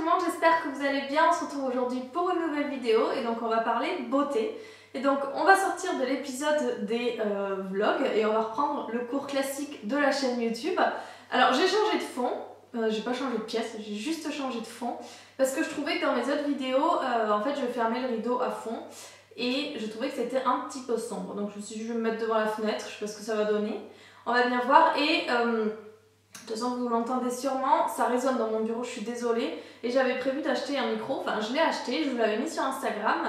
monde, j'espère que vous allez bien. On se retrouve aujourd'hui pour une nouvelle vidéo et donc on va parler beauté. Et donc on va sortir de l'épisode des vlogs et on va reprendre le cours classique de la chaîne YouTube. Alors j'ai changé de fond, j'ai pas changé de pièce, j'ai juste changé de fond parce que je trouvais que dans mes autres vidéos, en fait je fermais le rideau à fond et je trouvais que c'était un petit peu sombre. Donc je me suis dit je vais me mettre devant la fenêtre, je sais pas ce que ça va donner. On va bien voir et... de toute façon, vous l'entendez sûrement, ça résonne dans mon bureau, je suis désolée. Et j'avais prévu d'acheter un micro, enfin je l'ai acheté, je vous l'avais mis sur Instagram,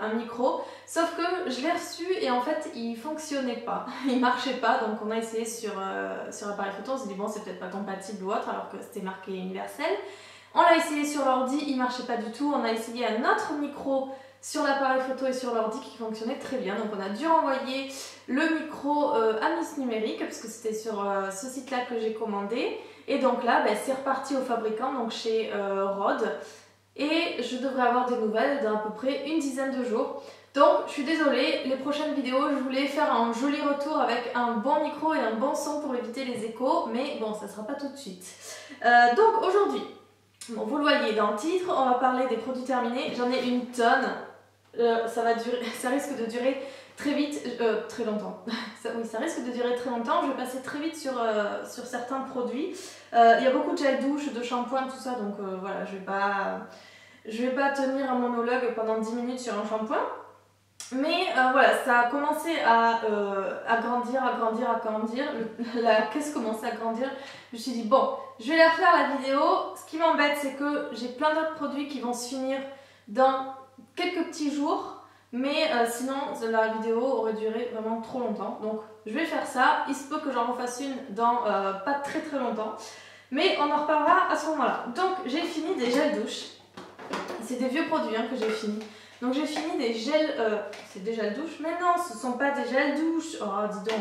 un micro. Sauf que je l'ai reçu et en fait il fonctionnait pas, il marchait pas. Donc on a essayé sur l'appareil photo, on s'est dit bon c'est peut-être pas compatible ou autre alors que c'était marqué universel. On l'a essayé sur l'ordi, il marchait pas du tout. On a essayé un autre micro sur l'appareil photo et sur l'ordi qui fonctionnait très bien. Donc on a dû renvoyer le micro à Miss Numérique parce que c'était sur ce site là que j'ai commandé. Et donc là c'est reparti au fabricant, donc chez Rode. Et je devrais avoir des nouvelles dans à peu près une dizaine de jours. Donc je suis désolée, les prochaines vidéos je voulais faire un joli retour avec un bon micro et un bon son pour éviter les échos. Mais bon ça sera pas tout de suite. Donc aujourd'hui, bon, vous le voyez dans le titre, on va parler des produits terminés. J'en ai une tonne. Ça risque de durer très vite, très longtemps. Oui, ça risque de durer très longtemps. Je vais passer très vite sur certains produits. Il y a beaucoup de gel douche, de shampoing, tout ça, donc voilà, je vais pas tenir un monologue pendant 10 minutes sur un shampoing. Mais voilà, ça a commencé à grandir. La caisse commençait à grandir. Je me suis dit, bon, je vais la refaire la vidéo. Ce qui m'embête, c'est que j'ai plein d'autres produits qui vont se finir dans quelques petits jours. Mais sinon, la vidéo aurait duré vraiment trop longtemps. Donc, je vais faire ça. Il se peut que j'en refasse une dans pas très longtemps. Mais on en reparlera à ce moment-là. Donc, j'ai fini des gels douche. C'est des vieux produits que j'ai fini. Donc j'ai fini des gels, c'est des gels douche, mais non, ce ne sont pas des gels douche. Oh, dis donc.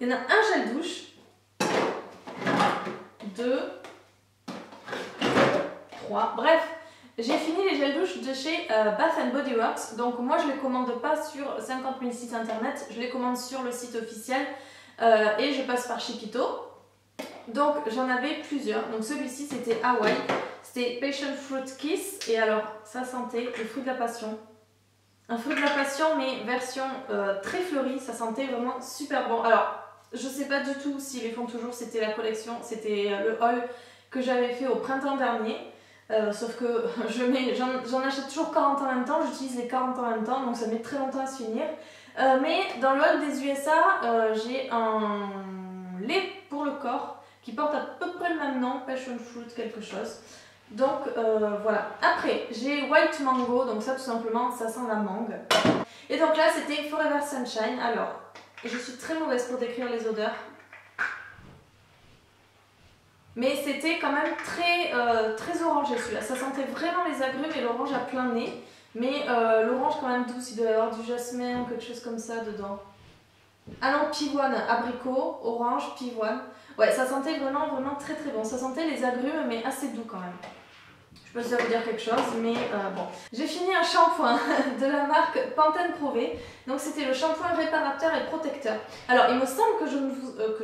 Il y en a un gel douche, 2, 3, bref. J'ai fini les gels douche de chez Bath & Body Works. Donc moi je ne les commande pas sur 50 000 sites internet, je les commande sur le site officiel et je passe par Chiquito. Donc j'en avais plusieurs. Donc celui-ci c'était Hawaii. C'était Passion Fruit Kiss et alors ça sentait le fruit de la passion. Un fruit de la passion mais version très fleurie, ça sentait vraiment super bon. Alors je sais pas du tout s'ils les font toujours, c'était la collection, c'était le haul que j'avais fait au printemps dernier. Sauf que j'en achète toujours 40 en même temps, j'utilise les 40 en même temps donc ça met très longtemps à se finir. Mais dans le haul des USA, j'ai un lait pour le corps qui porte à peu près le même nom, Passion Fruit quelque chose. Donc voilà. Après, j'ai White Mango, donc ça tout simplement, ça sent la mangue. Et donc là, c'était Forever Sunshine. Alors, je suis très mauvaise pour décrire les odeurs. Mais c'était quand même très orangé celui-là. Ça sentait vraiment les agrumes et l'orange à plein nez. Mais l'orange quand même douce, il doit y avoir du jasmin ou quelque chose comme ça dedans. Ah non, pivoine, abricot, orange, pivoine. Ouais, ça sentait vraiment très bon. Ça sentait les agrumes mais assez doux quand même. Je sais pas si ça veut dire quelque chose, mais bon. J'ai fini un shampoing de la marque Pantene Pro V. Donc c'était le shampoing réparateur et protecteur. Alors il me semble que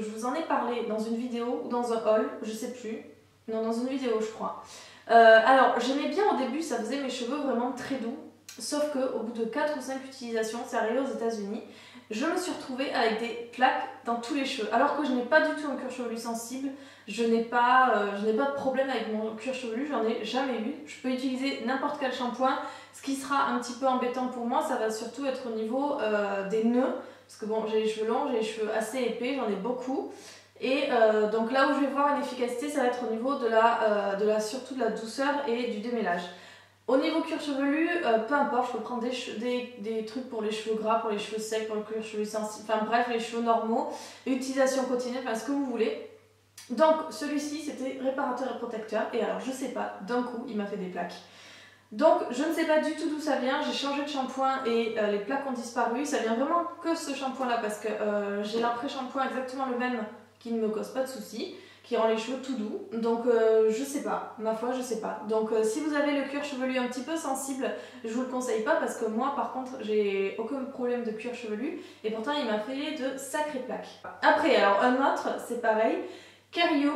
je vous en ai parlé dans une vidéo ou dans un haul, je sais plus. Non, dans une vidéo je crois. Alors j'aimais bien au début, ça faisait mes cheveux vraiment très doux. Sauf qu'au bout de 4 ou 5 utilisations, c'est arrivé aux États-Unis, je me suis retrouvée avec des plaques dans tous les cheveux. Alors que je n'ai pas du tout un cuir chevelu sensible, je n'ai pas de problème avec mon cuir chevelu, j'en ai jamais eu. Je peux utiliser n'importe quel shampoing. Ce qui sera un petit peu embêtant pour moi, ça va surtout être au niveau des nœuds. Parce que bon, j'ai les cheveux longs, j'ai les cheveux assez épais, j'en ai beaucoup. Et donc là où je vais voir une efficacité, ça va être au niveau surtout de la douceur et du démêlage. Au niveau cuir chevelu, peu importe, je peux prendre des trucs pour les cheveux gras, pour les cheveux secs, pour le cuir chevelu sensible, enfin bref, les cheveux normaux, utilisation quotidienne, enfin ce que vous voulez. Donc celui-ci c'était réparateur et protecteur, et alors je sais pas, d'un coup il m'a fait des plaques. Donc je ne sais pas du tout d'où ça vient, j'ai changé de shampoing et les plaques ont disparu, ça vient vraiment que ce shampoing là parce que j'ai l'après-shampoing exactement le même qui ne me cause pas de soucis, qui rend les cheveux tout doux. Donc je sais pas, ma foi je sais pas. Donc si vous avez le cuir chevelu un petit peu sensible, je vous le conseille pas parce que moi par contre j'ai aucun problème de cuir chevelu et pourtant il m'a fait de sacrées plaques. Après alors un autre c'est pareil, Kerium.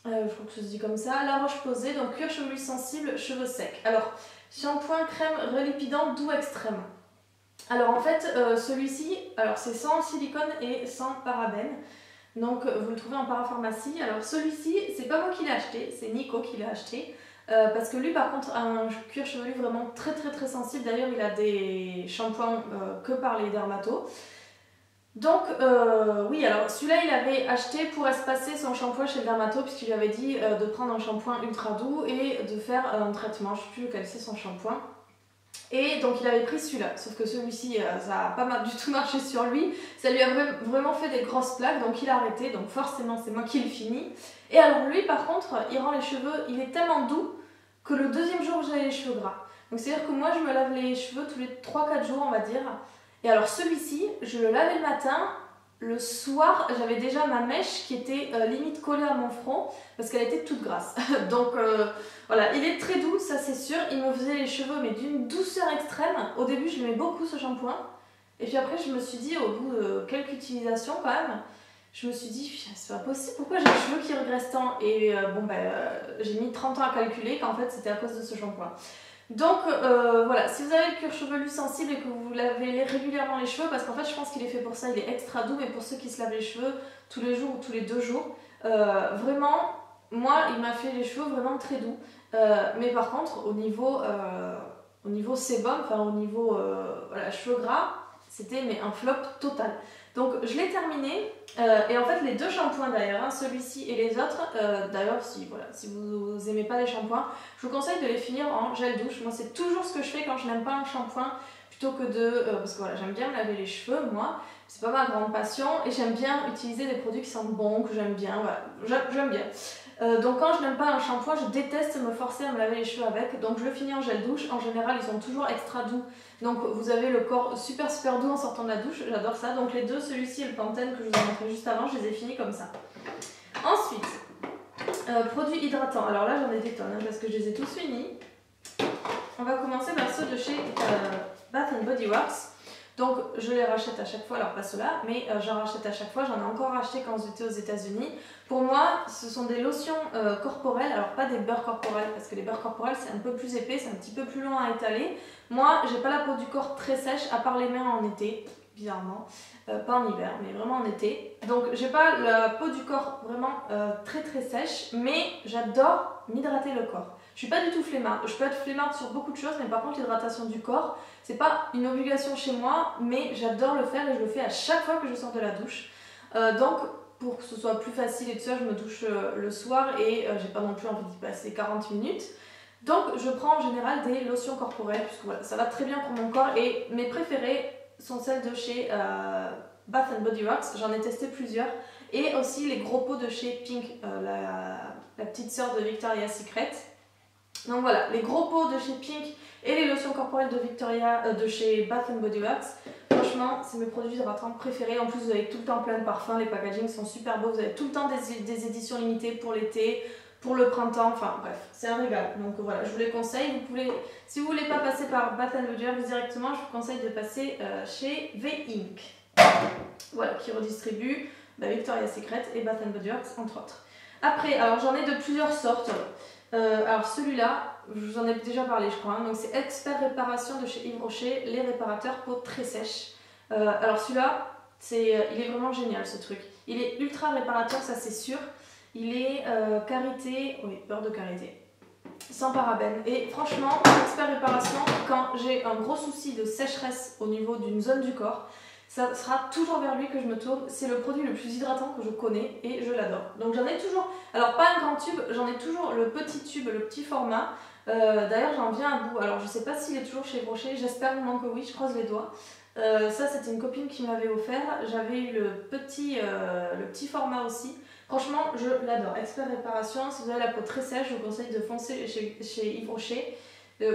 je crois que ça se dit comme ça, La Roche-Posay, donc cuir chevelu sensible, cheveux secs. Alors, shampoing crème relipidant doux extrême. Alors en fait, celui-ci, alors c'est sans silicone et sans parabènes. Donc vous le trouvez en parapharmacie. Alors celui-ci, c'est pas moi qui l'ai acheté, c'est Nico qui l'a acheté. Parce que lui par contre a un cuir chevelu vraiment très sensible. D'ailleurs il a des shampoings que par les dermatos. Donc oui, alors celui-là il avait acheté pour espacer son shampoing chez le dermato puisqu'il lui avait dit de prendre un shampoing ultra doux et de faire un traitement, je sais plus lequel c'est son shampoing. Et donc il avait pris celui-là, sauf que celui-ci ça n'a pas du tout marché sur lui, ça lui a vraiment fait des grosses plaques, donc il a arrêté, donc forcément c'est moi qui le finis. Et alors lui par contre, il rend les cheveux, il est tellement doux que le deuxième jour j'ai les cheveux gras. Donc c'est à dire que moi je me lave les cheveux tous les 3-4 jours on va dire. Et alors celui-ci, je le lavais le matin, le soir j'avais déjà ma mèche qui était limite collée à mon front parce qu'elle était toute grasse. Donc voilà, il est très doux, ça c'est sûr, il me faisait les cheveux mais d'une douceur extrême. Au début je l'aimais beaucoup ce shampoing et puis après je me suis dit au bout de quelques utilisations quand même, je me suis dit c'est pas possible, pourquoi j'ai les cheveux qui regressent tant. Et j'ai mis 30 ans à calculer qu'en fait c'était à cause de ce shampoing. Donc voilà, si vous avez le cuir chevelu sensible et que vous lavez régulièrement les cheveux, parce qu'en fait je pense qu'il est fait pour ça, il est extra doux, mais pour ceux qui se lavent les cheveux tous les jours ou tous les 2 jours, vraiment, moi il m'a fait les cheveux vraiment très doux. Mais par contre au niveau sébum, enfin au niveau voilà, cheveux gras, c'était un flop total. Donc je l'ai terminé et en fait les 2 shampoings d'ailleurs, hein, celui-ci et les autres, d'ailleurs si vous aimez pas les shampoings, je vous conseille de les finir en gel douche. Moi c'est toujours ce que je fais quand je n'aime pas un shampoing plutôt que de... parce que voilà, j'aime bien me laver les cheveux moi, c'est pas ma grande passion et j'aime bien utiliser des produits qui sentent bon, que j'aime bien, voilà, j'aime bien. Donc quand je n'aime pas un shampoing, je déteste me forcer à me laver les cheveux avec, donc je le finis en gel douche. En général ils sont toujours extra doux, donc vous avez le corps super doux en sortant de la douche, j'adore ça. Donc les deux, celui-ci et le Pantene que je vous ai montré juste avant, je les ai finis comme ça. Ensuite, produits hydratants, alors là j'en ai des tonnes hein, parce que je les ai tous finis. On va commencer par ceux de chez Bath & Body Works. Donc je les rachète à chaque fois, alors pas ceux-là, mais j'en rachète à chaque fois, j'en ai encore racheté quand j'étais aux États-Unis. Pour moi, ce sont des lotions corporelles, alors pas des beurres corporels, parce que les beurres corporels c'est un peu plus épais, c'est un petit peu plus long à étaler. Moi, j'ai pas la peau du corps très sèche, à part les mains en été, bizarrement, pas en hiver, mais vraiment en été. Donc j'ai pas la peau du corps vraiment très sèche, mais j'adore m'hydrater le corps. Je suis pas du tout flemmarde, je peux être flemmarde sur beaucoup de choses, mais par contre l'hydratation du corps, c'est pas une obligation chez moi, mais j'adore le faire et je le fais à chaque fois que je sors de la douche. Donc pour que ce soit plus facile et tout ça, je me douche le soir et j'ai pas non plus envie d'y passer 40 minutes. Donc je prends en général des lotions corporelles, puisque voilà, ça va très bien pour mon corps et mes préférées sont celles de chez Bath & Body Works, j'en ai testé plusieurs, et aussi les gros pots de chez Pink, la petite sœur de Victoria's Secret. Donc voilà, les gros pots de chez Pink et les lotions corporelles de chez Bath & Body Works, franchement c'est mes produits hydratants préférés. En plus vous avez tout le temps plein de parfums, les packagings sont super beaux, vous avez tout le temps des éditions limitées pour l'été, pour le printemps, enfin bref, c'est un régal. Donc voilà, je vous les conseille. Si vous voulez pas passer par Bath & Body Works directement, je vous conseille de passer chez V-Ink. Voilà, qui redistribue Victoria's Secret et Bath & Body Works entre autres. Après, alors j'en ai de plusieurs sortes. Alors celui-là, je vous en ai déjà parlé je crois, hein. Donc c'est Expert Réparation de chez Yves Rocher, les réparateurs peau très sèche. Alors celui-là, il est vraiment génial ce truc. Il est ultra réparateur, ça c'est sûr. Il est karité, oui, beurre de karité, sans parabènes. Et franchement, Expert Réparation, quand j'ai un gros souci de sécheresse au niveau d'une zone du corps, ça sera toujours vers lui que je me tourne. C'est le produit le plus hydratant que je connais et je l'adore. Donc j'en ai toujours, alors pas un grand tube, j'en ai toujours le petit tube, le petit format. D'ailleurs j'en viens à bout, alors je sais pas s'il est toujours chez Brochet, j'espère vraiment que oui, je croise les doigts. Ça c'était une copine qui m'avait offert, j'avais eu le petit format aussi. Franchement je l'adore. Expert Réparation, si vous avez la peau très sèche, je vous conseille de foncer chez Yves Rocher.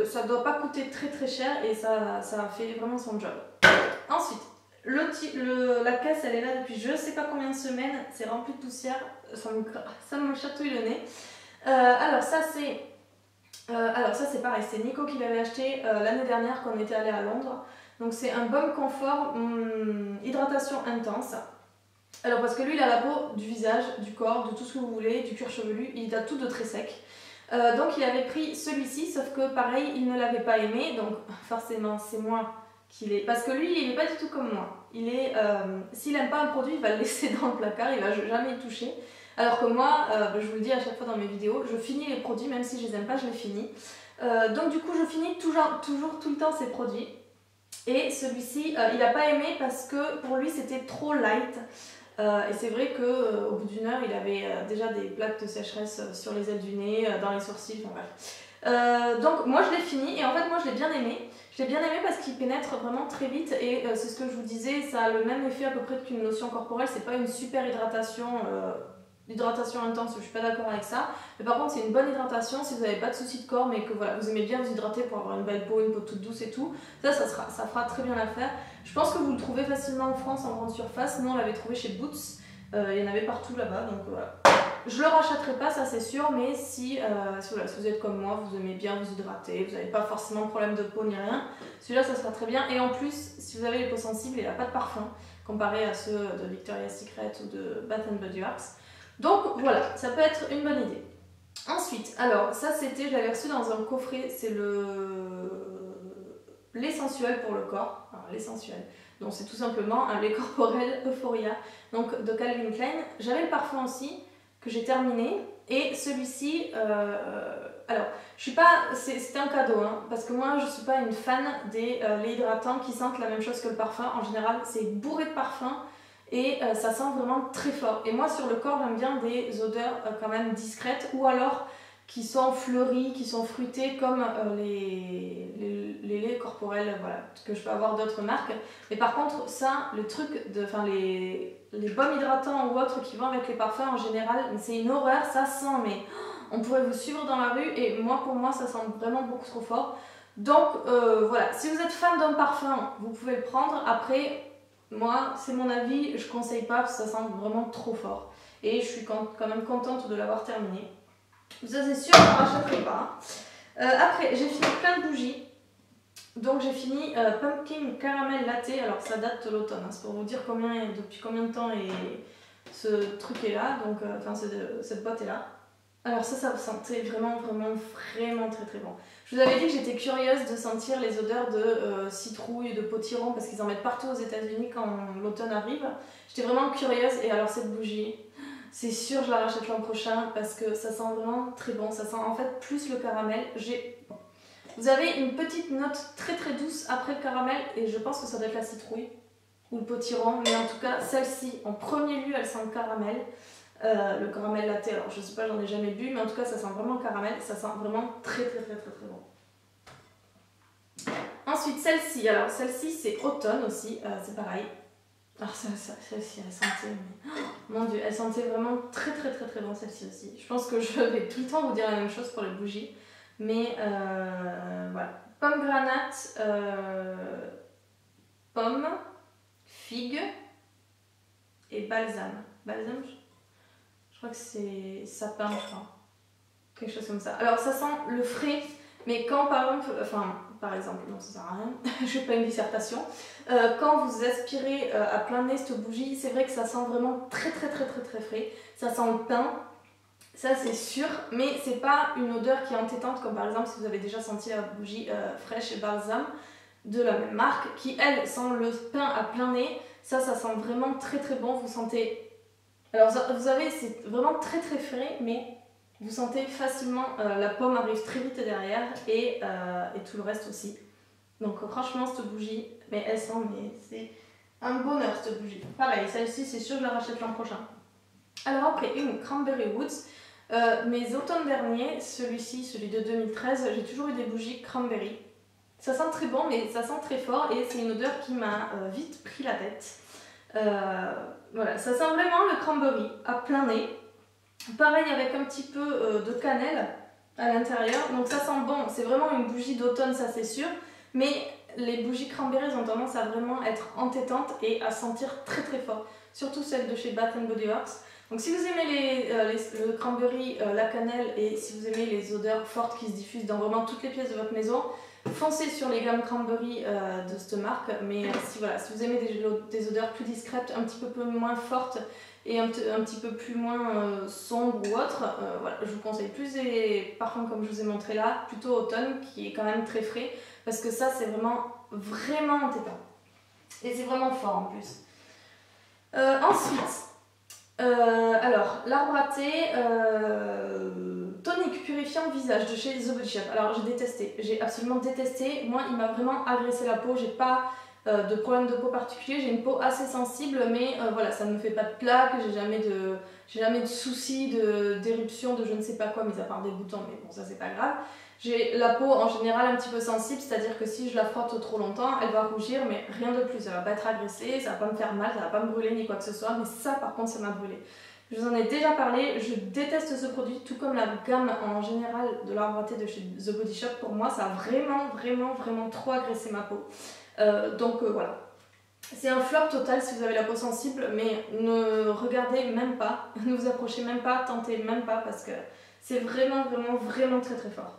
Ça ne doit pas coûter très cher et ça fait vraiment son job. Ensuite, la caisse elle est là depuis je sais pas combien de semaines, c'est rempli de poussière, ça me chatouille le nez. Alors ça c'est pareil, c'est Nico qui l'avait acheté l'année dernière quand on était allé à Londres. Donc c'est un baume confort hydratation intense. Alors parce que lui il a la peau du visage, du corps, de tout ce que vous voulez, du cuir chevelu, il a tout de très sec. Donc il avait pris celui-ci, sauf que pareil, il ne l'avait pas aimé, donc forcément c'est moi qu'il est... Parce que lui, il n'est pas du tout comme moi. Il est... S'il n'aime pas un produit, il va le laisser dans le placard, il va jamais y toucher. Alors que moi, je vous le dis à chaque fois dans mes vidéos, je finis les produits, même si je les aime pas, je les finis. Donc du coup, je finis toujours tout le temps ces produits. Et celui-ci, il n'a pas aimé parce que pour lui, c'était trop light. Et c'est vrai qu'au bout d'une heure, il avait déjà des plaques de sécheresse sur les ailes du nez, dans les sourcils, enfin bref. Donc moi je l'ai fini et en fait moi je l'ai bien aimé. Je l'ai bien aimé parce qu'il pénètre vraiment très vite et c'est ce que je vous disais, ça a le même effet à peu près qu'une lotion corporelle, c'est pas une super hydratation, hydratation intense, je suis pas d'accord avec ça. Mais par contre c'est une bonne hydratation si vous n'avez pas de soucis de corps mais que voilà, vous aimez bien vous hydrater pour avoir une belle peau, une peau toute douce et tout. Ça fera très bien l'affaire. Je pense que vous le trouvez facilement en France en grande surface. Nous on l'avait trouvé chez Boots, il y en avait partout là-bas donc voilà. Je le rachèterai pas, ça c'est sûr, mais si vous êtes comme moi, vous aimez bien vous hydrater, vous n'avez pas forcément de problème de peau ni rien, celui-là ça sera très bien. Et en plus, si vous avez les peaux sensibles, il n'a pas de parfum comparé à ceux de Victoria's Secret ou de Bath & Body Works. Donc voilà, ça peut être une bonne idée. Ensuite, alors ça c'était, je l'avais reçu dans un coffret, c'est l'essentiel pour le corps, l'essentiel. Donc c'est tout simplement un lait corporel Euphoria, donc de Calvin Klein. J'avais le parfum aussi que j'ai terminé et celui-ci, alors je suis pas, c'était un cadeau hein, parce que moi je suis pas une fan des laits hydratants qui sentent la même chose que le parfum. En général c'est bourré de parfum et ça sent vraiment très fort. Et moi sur le corps j'aime bien des odeurs quand même discrètes ou alors qui sont fleuries, qui sont fruitées comme les laits corporels voilà, que je peux avoir d'autres marques. Mais par contre ça, le truc, les baumes hydratants ou autres qui vont avec les parfums en général, c'est une horreur, ça sent mais on pourrait vous suivre dans la rue et moi pour moi ça sent vraiment beaucoup trop fort. Donc voilà, si vous êtes fan d'un parfum, vous pouvez le prendre. Après, moi c'est mon avis, je conseille pas parce que ça sent vraiment trop fort. Et je suis quand même contente de l'avoir terminé. Ça c'est sûr, je ne rachèterai pas. Après, j'ai fini plein de bougies. Donc j'ai fini Pumpkin Caramel Latte. Alors ça date de l'automne, hein. C'est pour vous dire depuis combien de temps ce truc est là. Donc, cette boîte est là. Alors ça sentait vraiment très très bon. Je vous avais dit que j'étais curieuse de sentir les odeurs de citrouille, de potiron parce qu'ils en mettent partout aux États-Unis quand l'automne arrive. J'étais vraiment curieuse et alors cette bougie, c'est sûr je la rachète l'an prochain parce que ça sent vraiment très bon. Ça sent en fait plus le caramel. Vous avez une petite note très très douce après le caramel et je pense que ça doit être la citrouille ou le potiron. Mais en tout cas celle-ci en premier lieu elle sent le caramel. Le caramel latte, alors je sais pas, j'en ai jamais bu, mais en tout cas ça sent vraiment le caramel, ça sent vraiment très bon. Ensuite celle-ci, alors celle-ci c'est automne aussi, c'est pareil. Alors celle-ci elle sentait, mon dieu, elle sentait vraiment très bon celle-ci aussi. Je pense que je vais tout le temps vous dire la même chose pour les bougies, mais voilà. Pomme granate, pomme, figue et balsam. Balsam, je crois que c'est sapin, je crois. Quelque chose comme ça. Alors ça sent le frais, mais quand par exemple, non ça sert à rien, je fais pas une dissertation. Quand vous aspirez à plein nez cette bougie, c'est vrai que ça sent vraiment très frais. Ça sent le pain, ça c'est sûr, mais c'est pas une odeur qui est entêtante comme par exemple si vous avez déjà senti la bougie fraîche et balsam de la même marque, qui elle sent le pain à plein nez. Ça sent vraiment très bon, vous sentez... Alors vous avez, c'est vraiment très frais, mais vous sentez facilement, la pomme arrive très vite derrière et tout le reste aussi. Donc franchement cette bougie, mais elle sent, mais c'est un bonheur cette bougie. Pareil, celle-ci c'est sûr que je la rachète l'an prochain. Alors après une Cranberry Woods, mes automnes derniers, celui-ci, celui de 2013, j'ai toujours eu des bougies cranberry. Ça sent très bon mais ça sent très fort et c'est une odeur qui m'a vite pris la tête. Voilà, ça sent vraiment le cranberry à plein nez. Pareil avec un petit peu de cannelle à l'intérieur. Donc ça sent bon, c'est vraiment une bougie d'automne, ça c'est sûr. Mais les bougies cranberry ont tendance à vraiment être entêtantes et à sentir très fort. Surtout celles de chez Bath & Body Works. Donc si vous aimez le cranberry, la cannelle et si vous aimez les odeurs fortes qui se diffusent dans vraiment toutes les pièces de votre maison, foncez sur les gammes Cranberry de cette marque, mais si vous aimez des odeurs plus discrètes, un petit peu moins fortes et un petit peu plus moins sombres ou autres, voilà, je vous conseille plus des parfums comme je vous ai montré là, plutôt automne, qui est quand même très frais, parce que ça c'est vraiment entêtant. Et c'est vraiment fort en plus. Ensuite, alors, l'arbre à thé tonique purifiant visage de chez The Body Shop. Alors, j'ai absolument détesté. Moi, il m'a vraiment agressé la peau. J'ai pas de problème de peau particulier. J'ai une peau assez sensible, mais voilà, ça ne me fait pas de plaques. J'ai jamais de soucis d'éruption de je ne sais pas quoi, mis à part des boutons, mais bon, ça c'est pas grave. J'ai la peau en général un petit peu sensible, c'est-à-dire que si je la frotte trop longtemps, elle va rougir, mais rien de plus. Elle va pas être agressée, ça va pas me faire mal, ça va pas me brûler ni quoi que ce soit, mais ça par contre, ça m'a brûlé. Je vous en ai déjà parlé, je déteste ce produit, tout comme la gamme en général de l'arbre à thé de chez The Body Shop. Pour moi, ça a vraiment trop agressé ma peau. Donc voilà. C'est un flop total si vous avez la peau sensible, mais ne regardez même pas, ne vous approchez même pas, tentez même pas, parce que c'est vraiment très fort.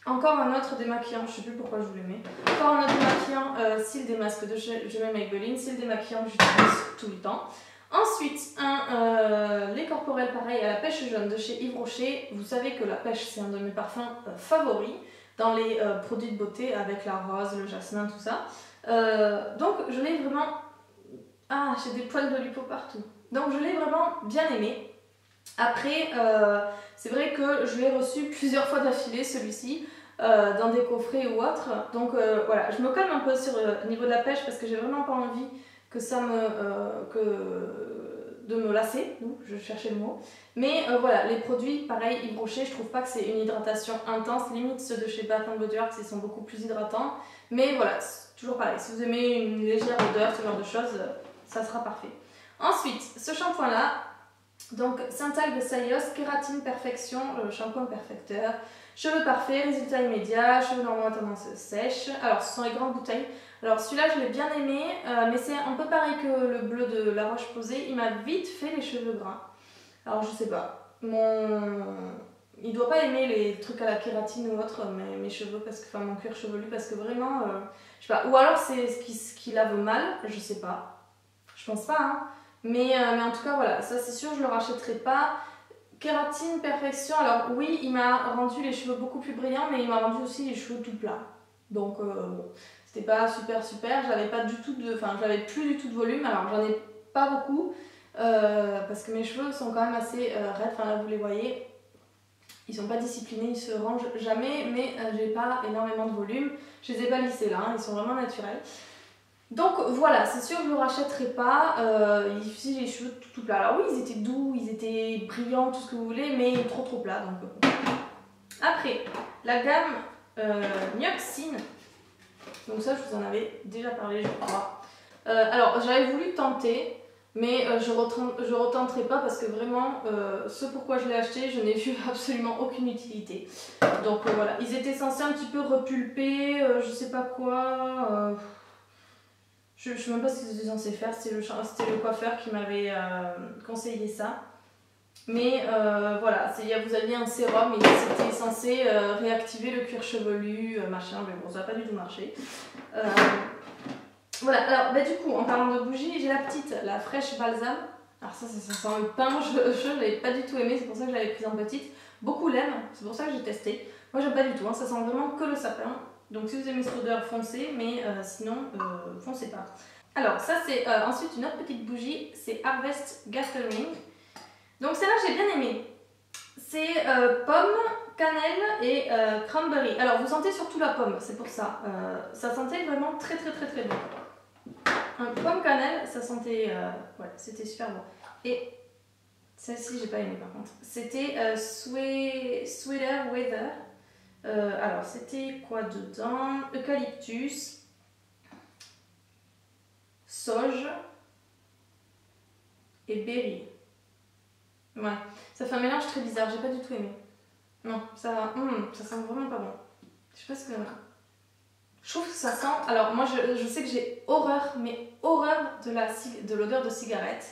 Encore un autre démaquillant, je sais plus pourquoi je vous le mets. Encore un autre démaquillant cils démasque de chez Maybelline, cils démaquillant que j'utilise tout le temps. Ensuite, un lait corporel pareil à la pêche jaune de chez Yves Rocher. Vous savez que la pêche c'est un de mes parfums favoris dans les produits de beauté avec la rose, le jasmin, tout ça. Donc je l'ai vraiment... Ah, j'ai des poils de lipo partout. Donc je l'ai vraiment bien aimé. Après, c'est vrai que je l'ai reçu plusieurs fois d'affilée celui-ci, dans des coffrets ou autres. Donc voilà, je me calme un peu sur le niveau de la pêche parce que j'ai vraiment pas envie que ça de me lasser, je cherchais le mot. Mais voilà, les produits, pareil, Yves Rocher, je trouve pas que c'est une hydratation intense, limite ceux de chez Bath & Body Works, ils sont beaucoup plus hydratants. Mais voilà, toujours pareil, si vous aimez une légère odeur, ce genre de choses, ça sera parfait. Ensuite, ce shampoing là, donc Syntalgue Sayos, kératine perfection, le shampoing perfecteur, cheveux parfaits, résultat immédiat, cheveux normaux à tendance sèche. Alors ce sont les grandes bouteilles. Alors celui-là je l'ai bien aimé, mais c'est un peu pareil que le bleu de La Roche-Posay, il m'a vite fait les cheveux gras. Alors je sais pas, il doit pas aimer les trucs à la kératine ou autre, mes cheveux, enfin mon cuir chevelu, parce que vraiment, je sais pas, ou alors c'est ce qui lave mal, je sais pas, je pense pas hein. Mais en tout cas voilà, ça c'est sûr je le rachèterai pas. Kératine perfection, alors oui il m'a rendu les cheveux beaucoup plus brillants, mais il m'a rendu aussi les cheveux tout plats. Donc bon, c'était pas super, j'avais pas du tout j'avais plus du tout de volume, alors j'en ai pas beaucoup. Parce que mes cheveux sont quand même assez raides, enfin là vous les voyez, ils sont pas disciplinés, ils se rangent jamais, mais j'ai pas énormément de volume, je les ai pas lissés là, hein, ils sont vraiment naturels. Donc voilà, c'est sûr que je le rachèterai pas, il faisait les cheveux tout plats. Alors oui, ils étaient doux, ils étaient brillants, tout ce que vous voulez, mais trop plats. Donc. Après, la gamme Nioxine, donc ça je vous en avais déjà parlé je crois. Alors j'avais voulu tenter, mais je retenterai pas parce que vraiment, ce pourquoi je l'ai acheté, je n'ai vu absolument aucune utilité. Donc voilà, ils étaient censés un petit peu repulper, je sais pas quoi... Je sais même pas ce qu'ils étaient censés faire, c'était le coiffeur qui m'avait conseillé ça. Mais voilà, vous aviez un sérum et c'était censé réactiver le cuir chevelu, machin, mais bon, ça n'a pas du tout marché. Voilà, alors bah, du coup, en parlant de bougies, j'ai la fraîche balsam. Alors ça sent le pain, je ne l'avais pas du tout aimé, c'est pour ça que je l'avais prise en petite. Beaucoup l'aiment, c'est pour ça que j'ai testé. Moi j'aime pas du tout, hein, ça sent vraiment que le sapin. Donc si vous aimez cette odeur, foncez, mais sinon, foncez pas. Alors ça c'est ensuite une autre petite bougie, c'est Harvest Gathering. Donc celle-là j'ai bien aimé. C'est pomme, cannelle et cranberry. Alors vous sentez surtout la pomme, c'est pour ça. Ça sentait vraiment très bon. Pomme cannelle, ça sentait... ouais, c'était super bon. Et celle-ci j'ai pas aimé par contre. C'était Sweeter Weather. Alors c'était quoi dedans? Eucalyptus, sauge et berry. Ouais, ça fait un mélange très bizarre, j'ai pas du tout aimé. Non, ça sent vraiment pas bon. Je sais pas ce que... Je trouve que ça sent... Alors moi je sais que j'ai horreur, mais horreur de l'odeur de cigarette.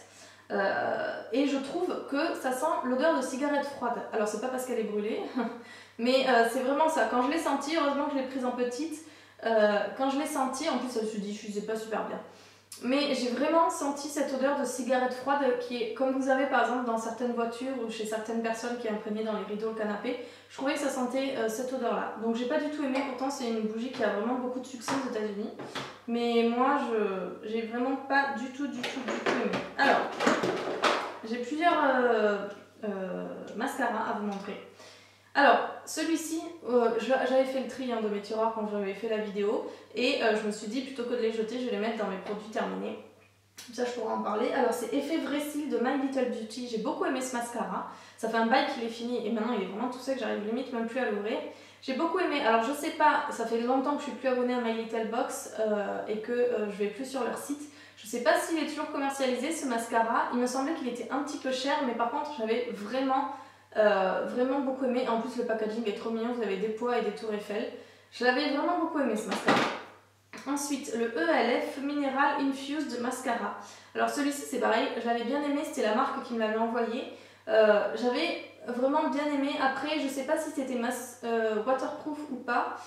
Et je trouve que ça sent l'odeur de cigarette froide. Alors c'est pas parce qu'elle est brûlée, Mais c'est vraiment ça, quand je l'ai senti, heureusement que je l'ai prise en petite, quand je l'ai senti, en plus elle se diffusait pas super bien. Mais j'ai vraiment senti cette odeur de cigarette froide qui est, comme vous avez par exemple dans certaines voitures ou chez certaines personnes qui est imprégnée dans les rideaux, le canapé, je trouvais que ça sentait cette odeur là. Donc j'ai pas du tout aimé, pourtant c'est une bougie qui a vraiment beaucoup de succès aux États-Unis. Mais moi j'ai vraiment pas du tout aimé. Alors, j'ai plusieurs mascaras à vous montrer. Alors, celui-ci, j'avais fait le tri de mes tiroirs quand j'avais fait la vidéo et je me suis dit, plutôt que de les jeter, je vais les mettre dans mes produits terminés. Comme ça, je pourrais en parler. Alors, c'est Effet Vrai Cils de My Little Beauty. J'ai beaucoup aimé ce mascara. Ça fait un bail qu'il est fini et maintenant, il est vraiment tout sec. J'arrive limite même plus à l'ouvrir. J'ai beaucoup aimé. Alors, je sais pas, ça fait longtemps que je suis plus abonnée à My Little Box et que je vais plus sur leur site. Je sais pas s'il est toujours commercialisé, ce mascara. Il me semblait qu'il était un petit peu cher, mais par contre, j'avais vraiment beaucoup aimé. En plus le packaging est trop mignon, vous avez des pois et des tours Eiffel. Je l'avais vraiment beaucoup aimé ce mascara. Ensuite le ELF Mineral Infused Mascara. Alors celui-ci c'est pareil, je l'avais bien aimé, c'était la marque qui me l'avait envoyé. J'avais vraiment bien aimé. Après je sais pas si c'était waterproof ou pas,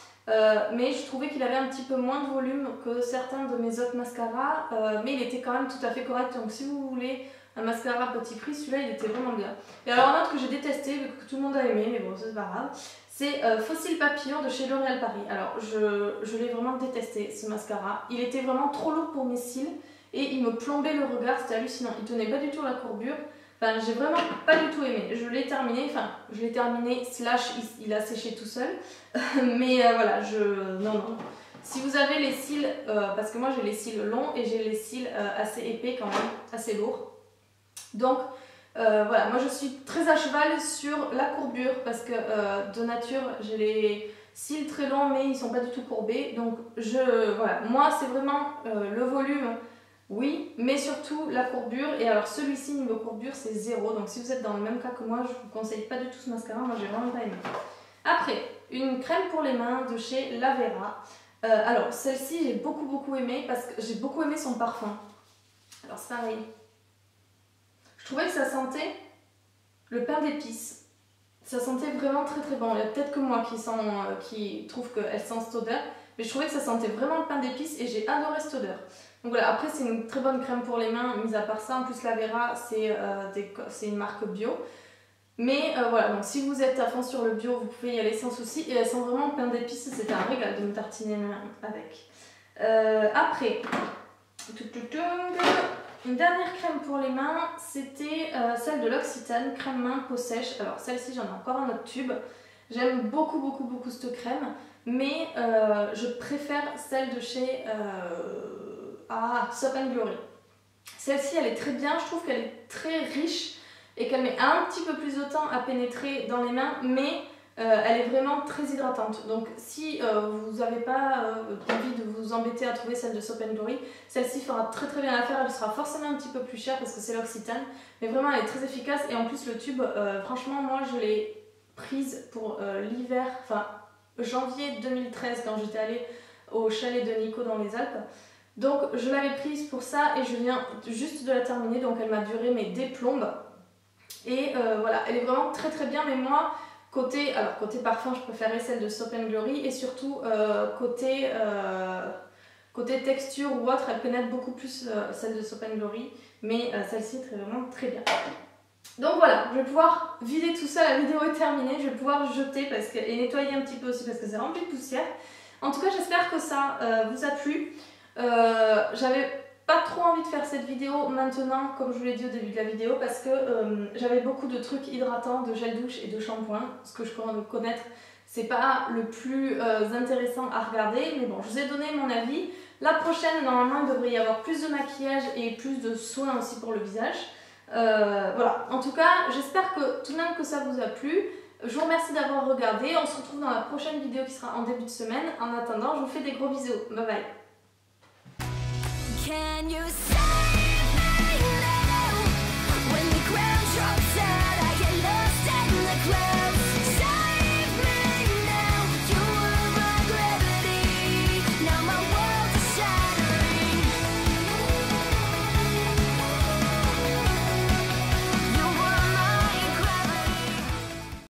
mais je trouvais qu'il avait un petit peu moins de volume que certains de mes autres mascaras, mais il était quand même tout à fait correct. Donc si vous voulez un mascara petit prix, celui-là il était vraiment bien. Et alors un autre que j'ai détesté, vu que tout le monde a aimé, mais bon c'est pas grave, c'est Fossil Papillon de chez L'Oréal Paris. Alors je l'ai vraiment détesté ce mascara, il était vraiment trop lourd pour mes cils et il me plombait le regard, c'était hallucinant, il tenait pas du tout la courbure. Enfin j'ai vraiment pas du tout aimé, je l'ai terminé, slash il a séché tout seul, mais voilà, non. Si vous avez les cils, parce que moi j'ai les cils longs et j'ai les cils assez épais quand même, assez lourds. Donc voilà, moi je suis très à cheval sur la courbure parce que de nature j'ai les cils très longs mais ils sont pas du tout courbés. Donc voilà, moi c'est vraiment le volume, oui, mais surtout la courbure. Et alors celui-ci niveau courbure c'est 0. Donc si vous êtes dans le même cas que moi, je vous conseille pas du tout ce mascara, moi j'ai vraiment pas aimé. Après, une crème pour les mains de chez La Vera. Alors celle-ci j'ai beaucoup aimé parce que j'ai beaucoup aimé son parfum. Alors c'est pareil. Je trouvais que ça sentait le pain d'épices. Ça sentait vraiment très bon. Il y a peut-être que moi qui trouve qu'elle sent cette odeur, mais je trouvais que ça sentait vraiment le pain d'épices et j'ai adoré cette odeur. Donc voilà, après c'est une très bonne crème pour les mains, mis à part ça. En plus La Vera c'est une marque bio. Mais voilà, donc si vous êtes à fond sur le bio, vous pouvez y aller sans souci. Et elle sent vraiment le pain d'épices, c'était un régal de me tartiner les mains avec. Après, une dernière crème pour les mains, c'était celle de l'Occitane, crème main peau sèche. Alors celle-ci j'en ai encore un autre tube. J'aime beaucoup cette crème, mais je préfère celle de chez Soap & Glory. Celle-ci elle est très bien, je trouve qu'elle est très riche et qu'elle met un petit peu plus de temps à pénétrer dans les mains, mais elle est vraiment très hydratante. Donc si vous n'avez pas envie de vous embêter à trouver celle de Soap & Glory, celle-ci fera très bien l'affaire. Elle sera forcément un petit peu plus chère parce que c'est l'Occitane, mais vraiment elle est très efficace. Et en plus le tube, franchement moi je l'ai prise pour l'hiver, enfin janvier 2013 quand j'étais allée au chalet de Nico dans les Alpes. Donc je l'avais prise pour ça et je viens juste de la terminer, donc elle m'a duré mes déplombes. Et voilà, elle est vraiment très bien, mais moi côté parfum je préférais celle de Soap & Glory et surtout côté texture ou autre elle pénètre beaucoup plus celle de Soap & Glory, mais celle-ci est vraiment très bien. Donc voilà, je vais pouvoir vider tout ça, la vidéo est terminée, je vais pouvoir jeter et nettoyer un petit peu aussi parce que c'est rempli de poussière. En tout cas j'espère que ça vous a plu. J'avais pas trop envie de faire cette vidéo maintenant, comme je vous l'ai dit au début de la vidéo, parce que j'avais beaucoup de trucs hydratants, de gel douche et de shampoing. Ce que je crois connaître, c'est pas le plus intéressant à regarder, mais bon, je vous ai donné mon avis. La prochaine, normalement, il devrait y avoir plus de maquillage et plus de soins aussi pour le visage. Voilà, en tout cas, j'espère que tout de même que ça vous a plu. Je vous remercie d'avoir regardé. On se retrouve dans la prochaine vidéo qui sera en début de semaine. En attendant, je vous fais des gros bisous. Bye bye. Can you say